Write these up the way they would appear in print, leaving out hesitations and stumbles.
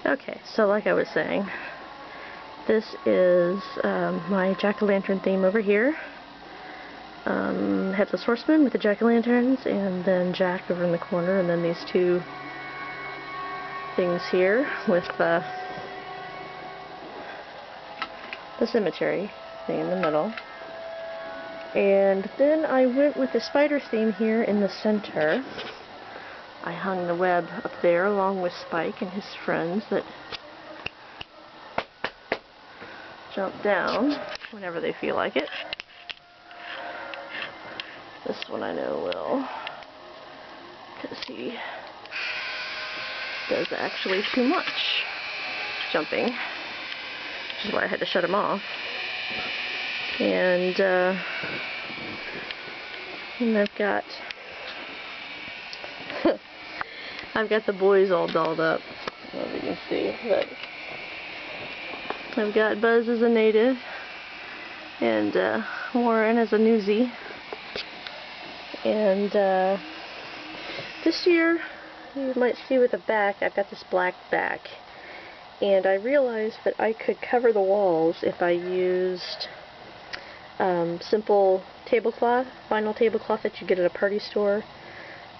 Okay, so like I was saying, this is my jack-o'-lantern theme over here. Headless Horseman with the jack-o'-lanterns, and then Jack over in the corner, and then these two things here with the cemetery thing in the middle. And then I went with the spider theme here in the center. I hung the web up there along with Spike and his friends that jump down whenever they feel like it. This one I know will, because he does actually too much jumping, which is why I had to shut him off. And I've got I've got the boys all dolled up. I don't know if you can see, but I've got Buzz as a native and Warren as a newsie. And this year, you might see with the back, I've got this black back. And I realized that I could cover the walls if I used simple tablecloth, vinyl tablecloth that you get at a party store.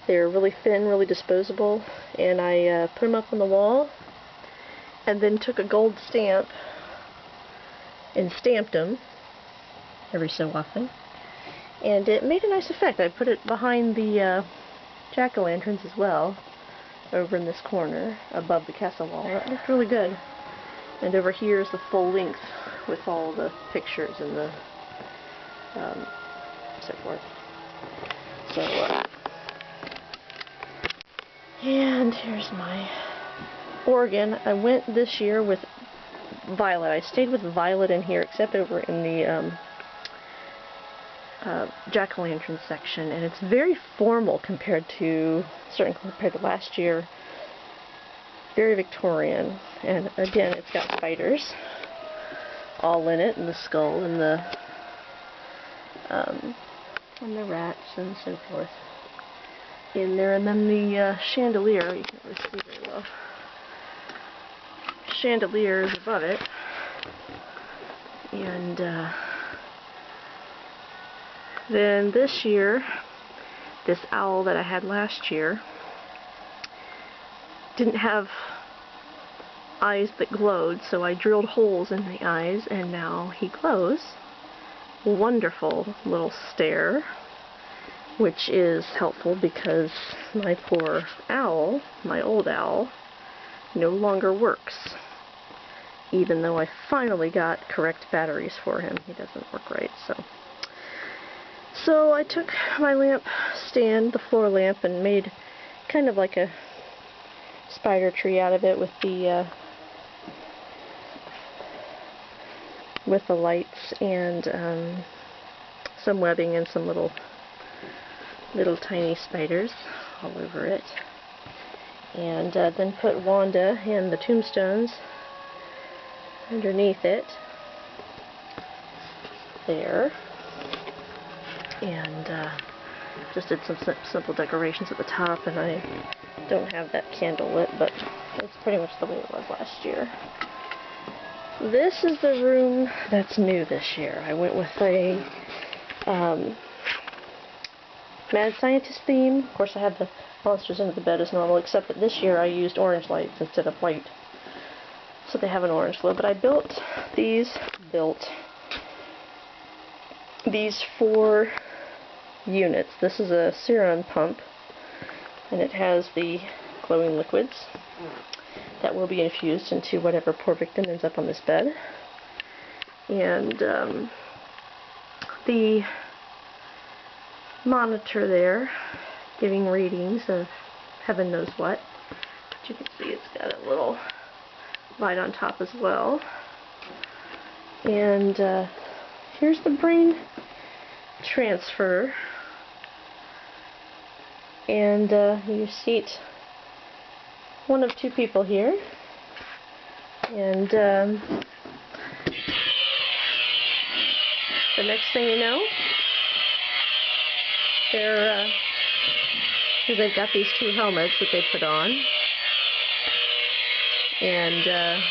They're really thin, really disposable, and I put them up on the wall and then took a gold stamp and stamped them every so often, and it made a nice effect. I put it behind the jack-o'-lanterns as well, over in this corner above the castle wall. That looked really good. And over here is the full length with all the pictures and the so forth. So and here's my organ. I went this year with violet. I stayed with violet in here, except over in the jack-o'-lantern section, and it's very formal compared to last year. Very Victorian, and again, it's got spiders all in it, and the skull, and the rats, and so forth in there, and then the chandelier. You can't really see very well. Chandelier is above it, and then this year, this owl that I had last year didn't have eyes that glowed, so I drilled holes in the eyes, and now he glows. Wonderful little stare, which is helpful because my poor owl, my old owl, no longer works. Even though I finally got correct batteries for him, he doesn't work right. So I took my lamp stand, the floor lamp, and made kind of like a spider tree out of it with the lights and some webbing and some little tiny spiders all over it. And then put Wanda and the tombstones underneath it there, and just did some simple decorations at the top, and I don't have that candle lit, but it's pretty much the way it was last year. This is the room that's new this year. I went with a Mad Scientist theme. Of course, I had the monsters under the bed as normal, except that this year I used orange lights instead of white, so they have an orange glow. But I built these 4 units. This is a serum pump, and it has the glowing liquids that will be infused into whatever poor victim ends up on this bed. And the monitor there giving readings of heaven knows what. But you can see it's got a little light on top as well. And here's the brain transfer. And you seat one of 2 people here. And the next thing you know, they've got these 2 helmets that they put on, And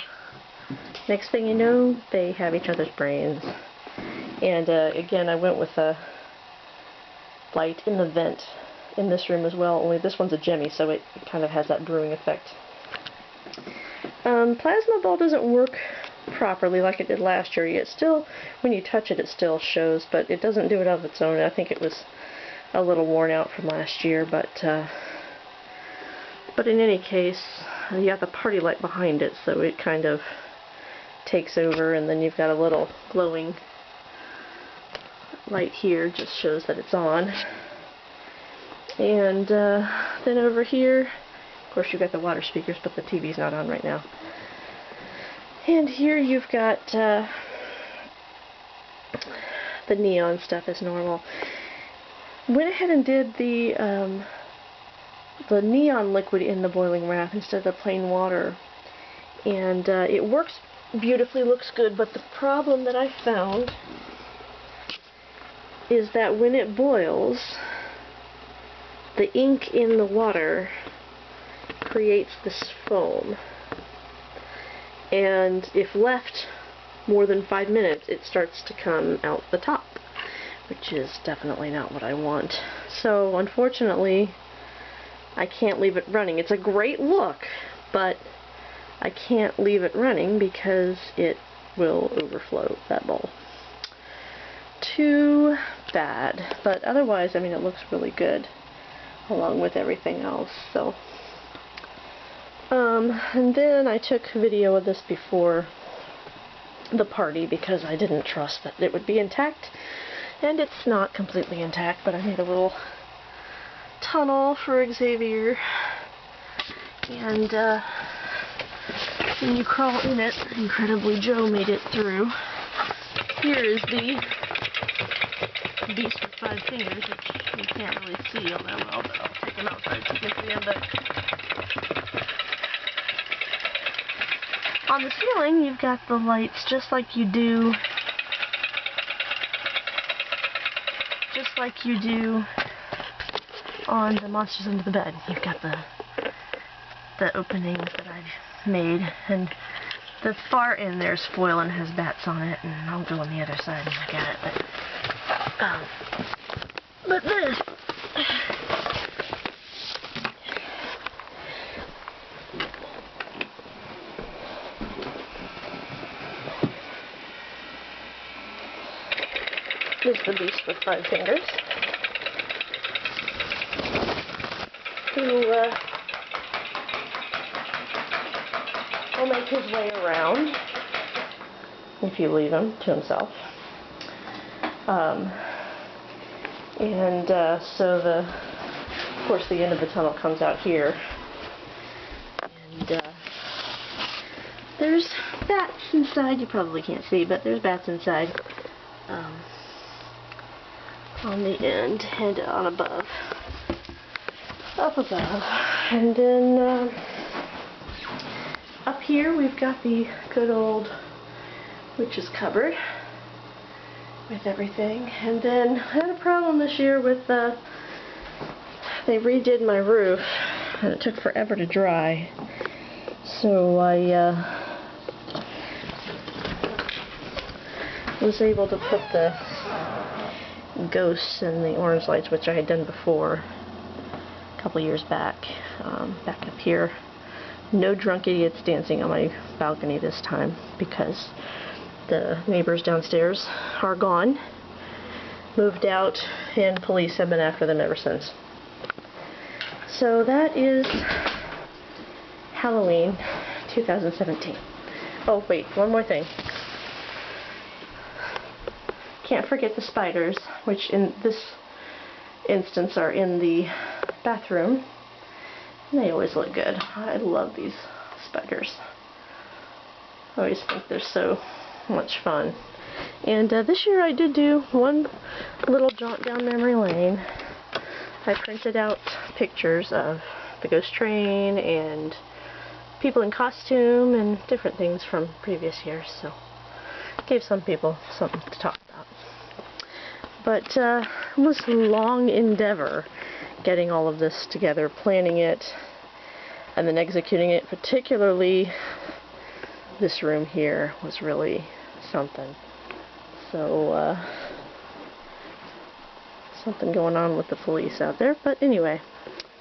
next thing you know, they have each other's brains. And again, I went with a light in the vent in this room as well, only this one's a Gemmy, so it kind of has that brewing effect. Plasma ball doesn't work properly like it did last year. It still, when you touch it, it still shows, but it doesn't do it of its own. I think it was a little worn out from last year, but in any case, you got the party light behind it, so it kind of takes over, and then you've got a little glowing light here, just shows that it's on. And then over here, of course, you've got the water speakers, but the TV's not on right now. And here you've got the neon stuff as normal. Went ahead and did the neon liquid in the boiling wrath instead of the plain water. And it works beautifully, looks good, but the problem that I found is that when it boils, the ink in the water creates this foam. And if left more than 5 minutes, it starts to come out the top, which is definitely not what I want. So unfortunately, I can't leave it running. It's a great look, but I can't leave it running because it will overflow that bowl. Too bad. But otherwise, I mean, it looks really good along with everything else. So, and then I took video of this before the party because I didn't trust that it would be intact, and it's not completely intact, but I made a little tunnel for Xavier, and when you crawl in it, incredibly Joe made it through. Here is the beast with 5 fingers, which you can't really see all that well, but I'll take him outside so you can see him. But on the ceiling, you've got the lights just like you do on the Monsters Under the Bed. You've got the openings that I've made, and the far end there's foil and has bats on it, and I'll go on the other side and look at it. But this is the beast with 5 fingers, who will make his way around if you leave him to himself. So of course the end of the tunnel comes out here, and there's bats inside. You probably can't see, but there's bats inside on the end and on above, up above. And then up here we've got the good old witch's cupboard with everything. And then I had a problem this year with they redid my roof and it took forever to dry, so I was able to put the ghosts and the orange lights, which I had done before a couple years back, back up here. No drunk idiots dancing on my balcony this time because the neighbors downstairs are gone, moved out, and police have been after them ever since. So that is Halloween 2017. Oh wait, one more thing. Can't forget the spiders, which in this instance are in the bathroom. And they always look good. I love these spiders. I always think they're so much fun. And this year I did do one little jaunt down memory lane. I printed out pictures of the ghost train and people in costume and different things from previous years, so gave some people something to talk about. But it was a long endeavor getting all of this together, planning it. and then executing it, particularly this room here, was really something. So, something going on with the police out there. But anyway,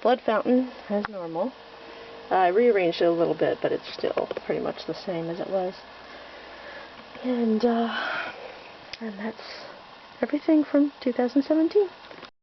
blood fountain as normal. I rearranged it a little bit, but it's still pretty much the same as it was. And that's everything from 2017.